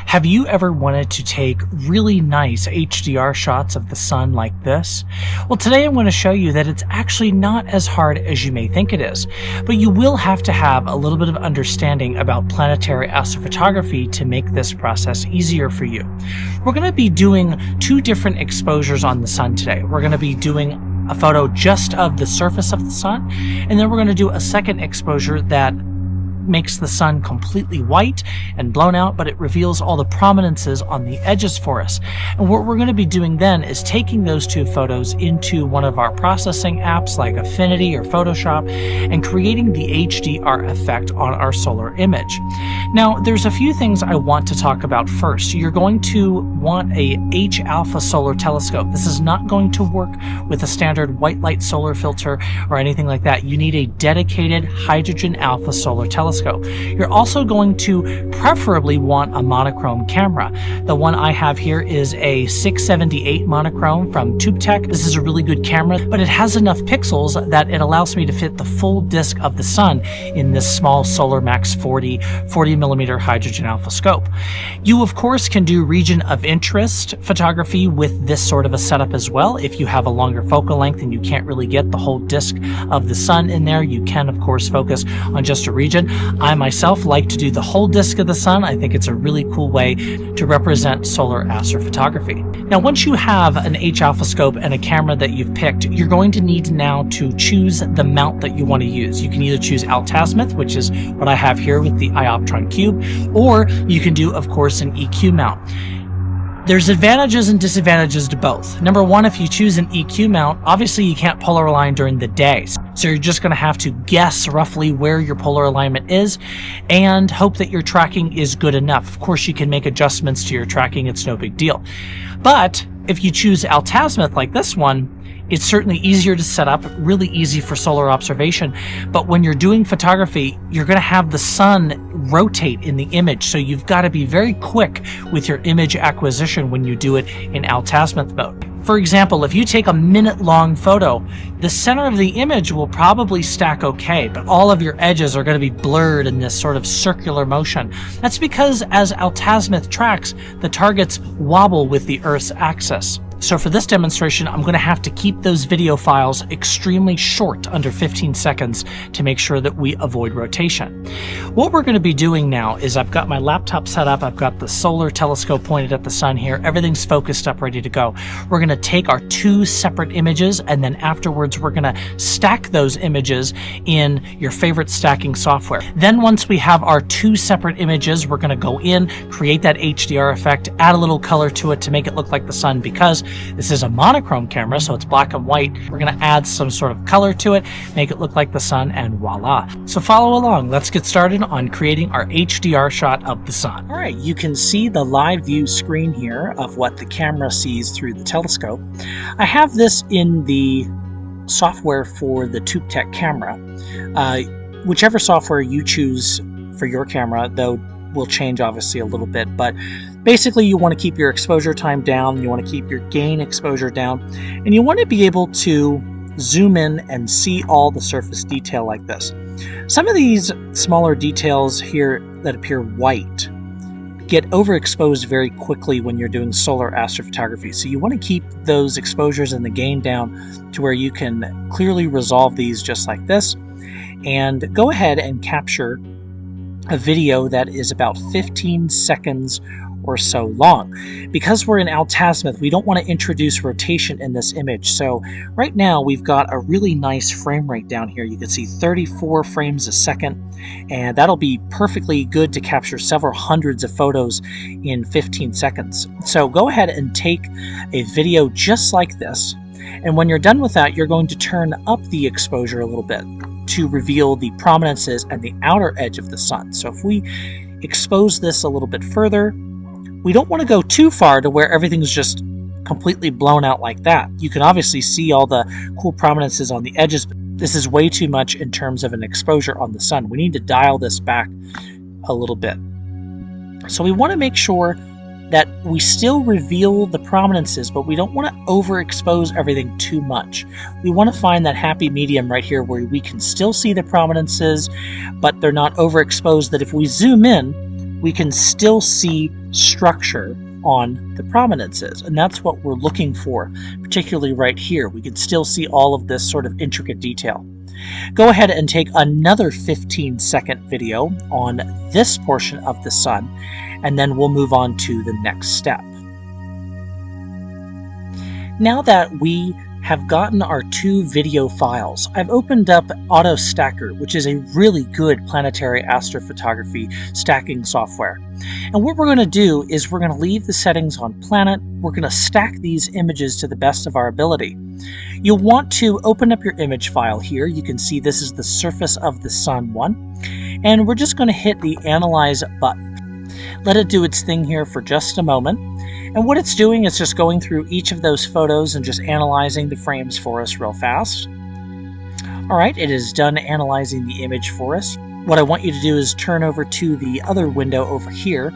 Have you ever wanted to take really nice HDR shots of the sun like this? Well, today I'm going to show you that it's actually not as hard as you may think it is, but you will have to have a little bit of understanding about planetary astrophotography to make this process easier for you. We're going to be doing two different exposures on the sun today. We're going to be doing a photo just of the surface of the sun, and then we're going to do a second exposure that makes the sun completely white and blown out, but it reveals all the prominences on the edges for us. And what we're going to be doing then is taking those two photos into one of our processing apps like Affinity or Photoshop and creating the HDR effect on our solar image. Now, there's a few things I want to talk about first. You're going to want a H-alpha solar telescope. This is not going to work with a standard white light solar filter or anything like that. You need a dedicated hydrogen alpha solar telescope. You're also going to preferably want a monochrome camera. The one I have here is a 678 monochrome from TubeTech. This is a really good camera, but it has enough pixels that it allows me to fit the full disk of the sun in this small Solar Max 40 millimeter hydrogen alpha scope. You of course can do region of interest photography with this sort of a setup as well. If you have a longer focal length and you can't really get the whole disk of the sun in there, you can of course focus on just a region. I myself like to do the whole disk of the sun. I think it's a really cool way to represent solar astrophotography. Now, once you have an H-alpha scope and a camera that you've picked, you're going to need now to choose the mount that you want to use. You can either choose altazimuth, which is what I have here with the Ioptron Cube, or you can do, of course, an EQ mount. There's advantages and disadvantages to both. Number one, if you choose an EQ mount, obviously you can't polar align during the day. So you're just going to have to guess roughly where your polar alignment is and hope that your tracking is good enough. Of course, you can make adjustments to your tracking. It's no big deal. But if you choose altazimuth like this one, it's certainly easier to set up, really easy for solar observation. But when you're doing photography, you're going to have the sun rotate in the image. So you've got to be very quick with your image acquisition when you do it in altazimuth mode. For example, if you take a minute-long photo, the center of the image will probably stack okay, but all of your edges are going to be blurred in this sort of circular motion. That's because as altazimuth tracks, the targets wobble with the Earth's axis. So for this demonstration, I'm going to have to keep those video files extremely short, under 15 seconds, to make sure that we avoid rotation. What we're going to be doing now is I've got my laptop set up, I've got the solar telescope pointed at the sun here, everything's focused up, ready to go. We're going to take our two separate images, and then afterwards we're going to stack those images in your favorite stacking software. Then once we have our two separate images, we're going to go in, create that HDR effect, add a little color to it to make it look like the sun. Because this is a monochrome camera, so it's black and white, we're going to add some sort of color to it, make it look like the sun, and voila. So follow along. Let's get started on creating our HDR shot of the sun. All right, you can see the live view screen here of what the camera sees through the telescope. I have this in the software for the TubeTech camera. Whichever software you choose for your camera, though, will change obviously a little bit, but basically you want to keep your exposure time down, you want to keep your gain exposure down, and you want to be able to zoom in and see all the surface detail like this. Some of these smaller details here that appear white get overexposed very quickly when you're doing solar astrophotography, so you want to keep those exposures and the gain down to where you can clearly resolve these just like this, and go ahead and capture a video that is about 15 seconds or so long. Because we're in altazimuth, we don't want to introduce rotation in this image. So right now we've got a really nice frame rate down here. You can see 34 frames a second, and that'll be perfectly good to capture several hundreds of photos in 15 seconds. So go ahead and take a video just like this, and when you're done with that, you're going to turn up the exposure a little bit to reveal the prominences and the outer edge of the sun. So if we expose this a little bit further, we don't want to go too far to where everything's just completely blown out like that. You can obviously see all the cool prominences on the edges, but this is way too much in terms of an exposure on the sun. We need to dial this back a little bit. So we want to make sure that we still reveal the prominences, but we don't want to overexpose everything too much. We want to find that happy medium right here where we can still see the prominences, but they're not overexposed, that if we zoom in, we can still see structure on the prominences. And that's what we're looking for, particularly right here. We can still see all of this sort of intricate detail. Go ahead and take another 15-second video on this portion of the sun, and then we'll move on to the next step. Now that we have gotten our 2 video files, I've opened up AutoStakkert, which is a really good planetary astrophotography stacking software. And what we're going to do is we're going to leave the settings on planet. We're going to stack these images to the best of our ability. You'll want to open up your image file here. You can see this is the surface of the sun one. And we're just going to hit the Analyze button. Let it do its thing here for just a moment. And what it's doing is just going through each of those photos and just analyzing the frames for us real fast. Alright, it is done analyzing the image for us. What I want you to do is turn over to the other window over here,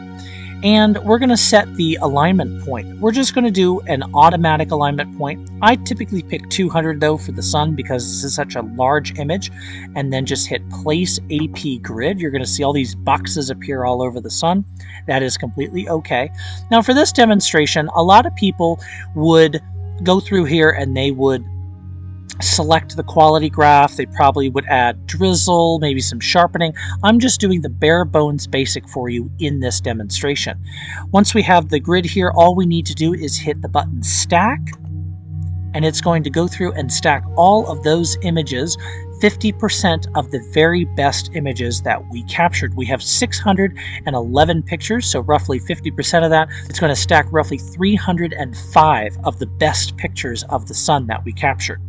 and we're going to set the alignment point. We're just going to do an automatic alignment point. I typically pick 200 though for the sun because this is such a large image, and then just hit Place AP Grid. You're going to see all these boxes appear all over the sun. That is completely okay. Now for this demonstration, a lot of people would go through here and they would select the quality graph. They probably would add drizzle, maybe some sharpening. I'm just doing the bare bones basic for you in this demonstration. Once we have the grid here, all we need to do is hit the button Stack, and it's going to go through and stack all of those images, 50% of the very best images that we captured. We have 611 pictures, so roughly 50% of that. It's going to stack roughly 305 of the best pictures of the sun that we captured.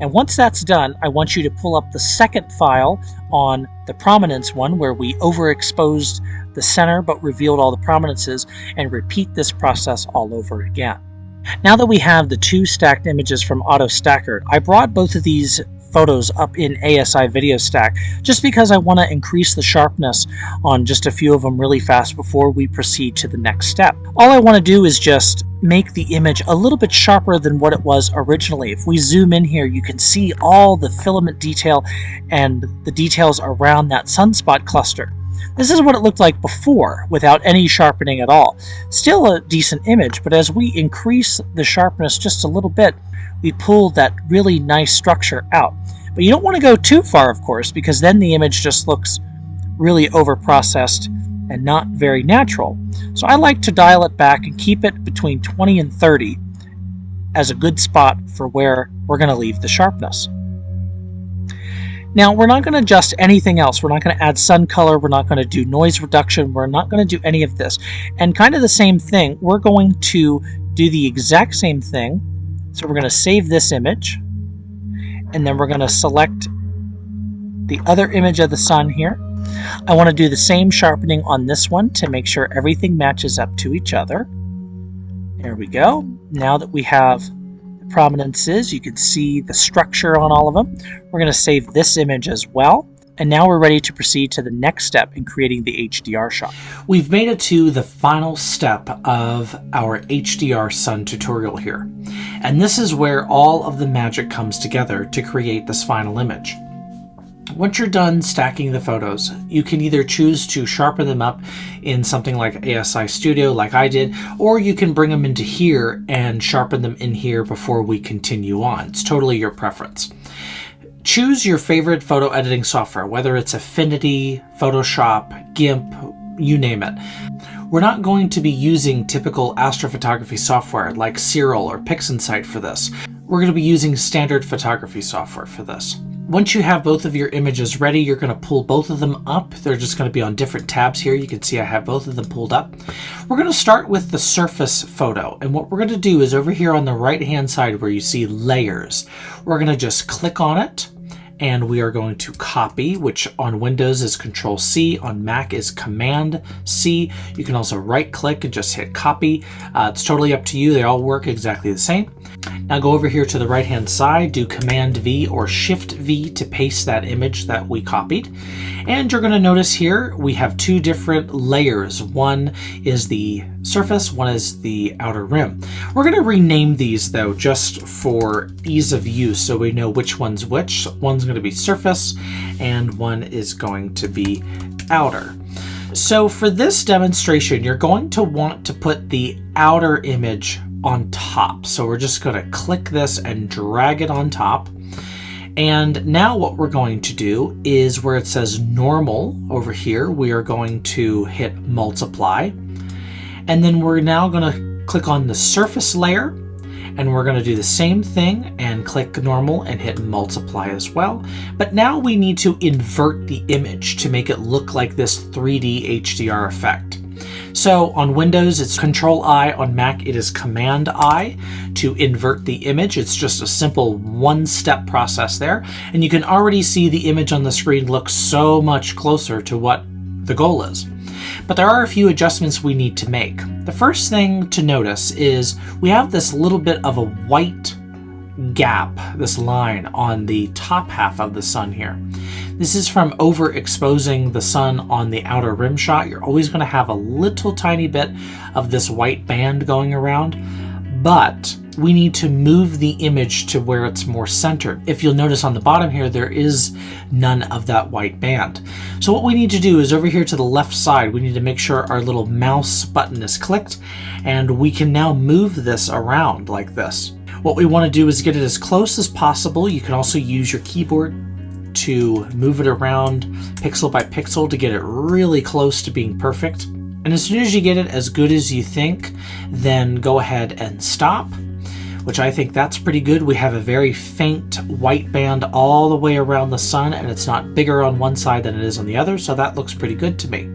And once that's done, I want you to pull up the second file on the prominence one where we overexposed the center but revealed all the prominences, and repeat this process all over again. Now that we have the 2 stacked images from AutoStakkert, I brought both of these photos up in ASI Video Stack just because I want to increase the sharpness on just a few of them really fast before we proceed to the next step. All I want to do is just make the image a little bit sharper than what it was originally. If we zoom in here, you can see all the filament detail and the details around that sunspot cluster. This is what it looked like before, without any sharpening at all. Still a decent image, but as we increase the sharpness just a little bit, we pull that really nice structure out. But you don't want to go too far, of course, because then the image just looks really over-processed and not very natural. So I like to dial it back and keep it between 20 and 30 as a good spot for where we're going to leave the sharpness. Now, we're not going to adjust anything else. We're not going to add sun color. We're not going to do noise reduction. We're not going to do any of this. And kind of the same thing, we're going to do the exact same thing. So we're going to save this image, and then we're going to select the other image of the sun here. I want to do the same sharpening on this one to make sure everything matches up to each other. There we go. Now that we have the prominences, you can see the structure on all of them. We're going to save this image as well. And now we're ready to proceed to the next step in creating the HDR shot. We've made it to the final step of our HDR sun tutorial here. And this is where all of the magic comes together to create this final image. Once you're done stacking the photos, you can either choose to sharpen them up in something like ASIstudio like I did, or you can bring them into here and sharpen them in here before we continue on. It's totally your preference. Choose your favorite photo editing software, whether it's Affinity, Photoshop, GIMP, you name it. We're not going to be using typical astrophotography software like Serial or PixInsight for this. We're going to be using standard photography software for this. Once you have both of your images ready, you're going to pull both of them up. They're just going to be on different tabs here. You can see I have both of them pulled up. We're going to start with the surface photo. And what we're going to do is over here on the right-hand side where you see layers, we're going to just click on it and we are going to copy, which on Windows is Control C, on Mac is Command C. You can also right click and just hit copy. It's totally up to you. They all work exactly the same. Now go over here to the right hand side, do Command V or Shift V to paste that image that we copied. And you're going to notice here we have two different layers. One is the surface, one is the outer rim. We're going to rename these though just for ease of use so we know which one's which. One's going to be surface and one is going to be outer. So for this demonstration, you're going to want to put the outer image on top. So we're just going to click this and drag it on top. And now what we're going to do is where it says normal over here, we are going to hit multiply. And then we're now going to click on the surface layer, and we're going to do the same thing and click normal and hit multiply as well. But now we need to invert the image to make it look like this 3D HDR effect. So on Windows, it's Control I, on Mac, it is Command I to invert the image. It's just a simple one-step process there. And you can already see the image on the screen looks so much closer to what the goal is. But there are a few adjustments we need to make. The first thing to notice is we have this little bit of a white gap, this line on the top half of the sun here. This is from overexposing the sun on the outer rim shot. You're always going to have a little tiny bit of this white band going around, but we need to move the image to where it's more centered. If you'll notice on the bottom here, there is none of that white band. So what we need to do is over here to the left side, we need to make sure our little mouse button is clicked, and we can now move this around like this. What we want to do is get it as close as possible. You can also use your keyboard to move it around pixel by pixel to get it really close to being perfect. And as soon as you get it as good as you think, then go ahead and stop, which I think that's pretty good. We have a very faint white band all the way around the sun, and it's not bigger on one side than it is on the other, so that looks pretty good to me.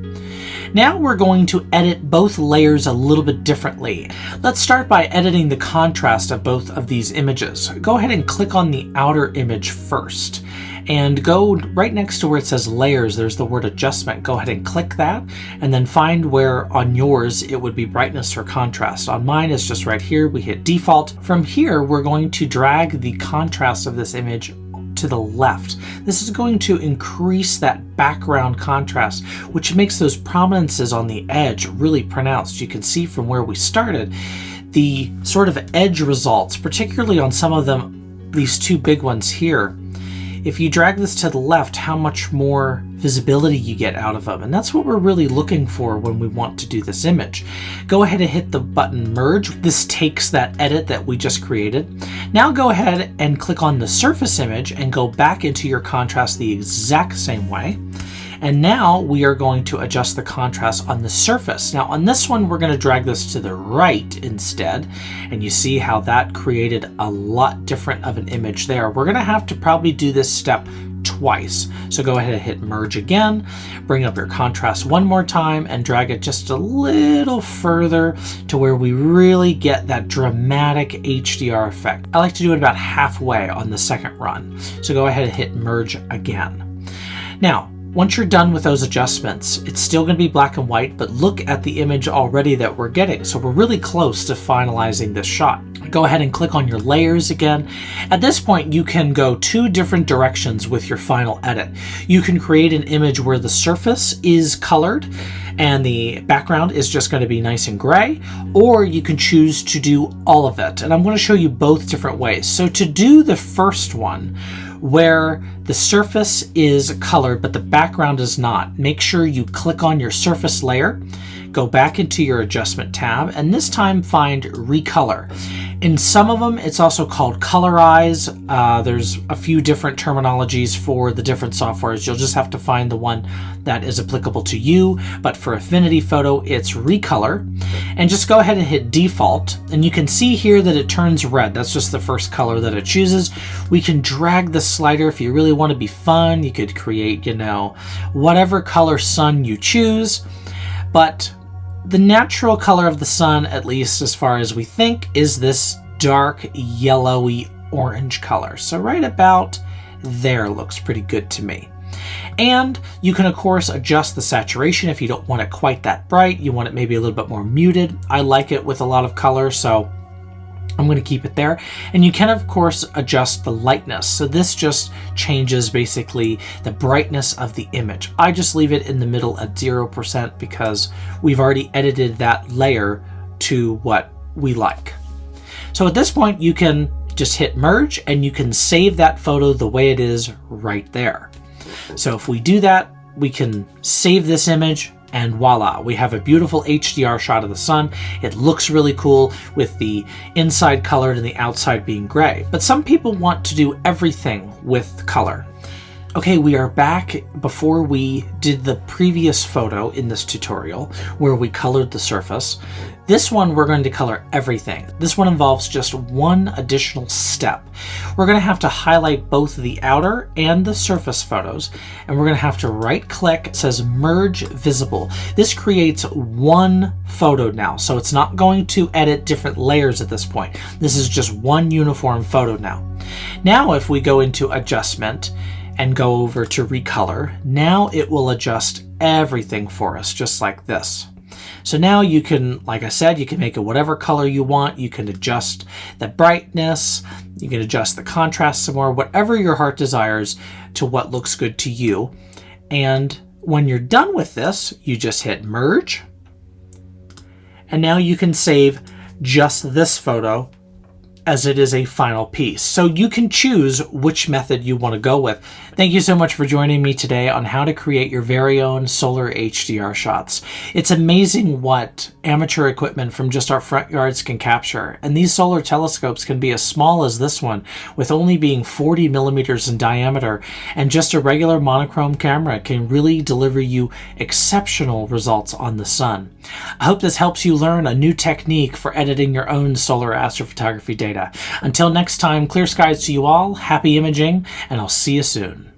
Now we're going to edit both layers a little bit differently. Let's start by editing the contrast of both of these images. Go ahead and click on the outer image first, and go right next to where it says layers, there's the word adjustment. Go ahead and click that, and then find where on yours it would be brightness or contrast. On mine it's just right here, we hit default. From here we're going to drag the contrast of this image to the left. This is going to increase that background contrast, which makes those prominences on the edge really pronounced. You can see from where we started, the sort of edge results, particularly on some of them, these two big ones here. If you drag this to the left, how much more visibility you get out of them. And that's what we're really looking for when we want to do this image. Go ahead and hit the button merge. This takes that edit that we just created. Now go ahead and click on the surface image and go back into your contrast the exact same way. And now we are going to adjust the contrast on the surface. Now on this one, we're going to drag this to the right instead. And you see how that created a lot different of an image there. We're going to have to probably do this step twice. So go ahead and hit merge again, bring up your contrast one more time and drag it just a little further to where we really get that dramatic HDR effect. I like to do it about halfway on the second run. So go ahead and hit merge again. Now, once you're done with those adjustments, it's still going to be black and white, but look at the image already that we're getting. So we're really close to finalizing this shot. Go ahead and click on your layers again. At this point, you can go two different directions with your final edit. You can create an image where the surface is colored and the background is just going to be nice and gray, or you can choose to do all of it. And I'm going to show you both different ways. So to do the first one, where the surface is colored but the background is not, make sure you click on your surface layer, go back into your adjustment tab, and this time find recolor. In some of them, it's also called colorize. There's a few different terminologies for the different softwares. You'll just have to find the one that is applicable to you. But for Affinity Photo, it's recolor. And just go ahead and hit default. And you can see here that it turns red. That's just the first color that it chooses. We can drag the slider if you really want to be fun. You could create, whatever color sun you choose. But the natural color of the sun, at least as far as we think, is this dark yellowy orange color. So right about there looks pretty good to me. And you can of course adjust the saturation if you don't want it quite that bright. You want it maybe a little bit more muted. I like it with a lot of color, so I'm going to keep it there. And you can of course adjust the lightness. So this just changes basically the brightness of the image. I just leave it in the middle at 0% because we've already edited that layer to what we like. So at this point you can just hit merge and you can save that photo the way it is right there. So if we do that, we can save this image, and voila, we have a beautiful HDR shot of the sun. It looks really cool with the inside colored and the outside being gray. But some people want to do everything with color. Okay, we are back before we did the previous photo in this tutorial where we colored the surface. This one we're going to color everything. This one involves just one additional step. We're going to have to highlight both the outer and the surface photos, and we're going to have to right click. It says merge visible. This creates one photo now, so it's not going to edit different layers at this point. This is just one uniform photo now. Now if we go into adjustment and go over to recolor, now it will adjust everything for us just like this. So now you can, like I said, you can make it whatever color you want. You can adjust the brightness, you can adjust the contrast some more, whatever your heart desires to what looks good to you. And when you're done with this, you just hit merge. And now you can save just this photo as it is a final piece. So you can choose which method you want to go with. Thank you so much for joining me today on how to create your very own solar HDR shots. It's amazing what amateur equipment from just our front yards can capture. And these solar telescopes can be as small as this one, with only being 40 millimeters in diameter, and just a regular monochrome camera can really deliver you exceptional results on the sun. I hope this helps you learn a new technique for editing your own solar astrophotography data. Until next time, clear skies to you all, happy imaging, and I'll see you soon.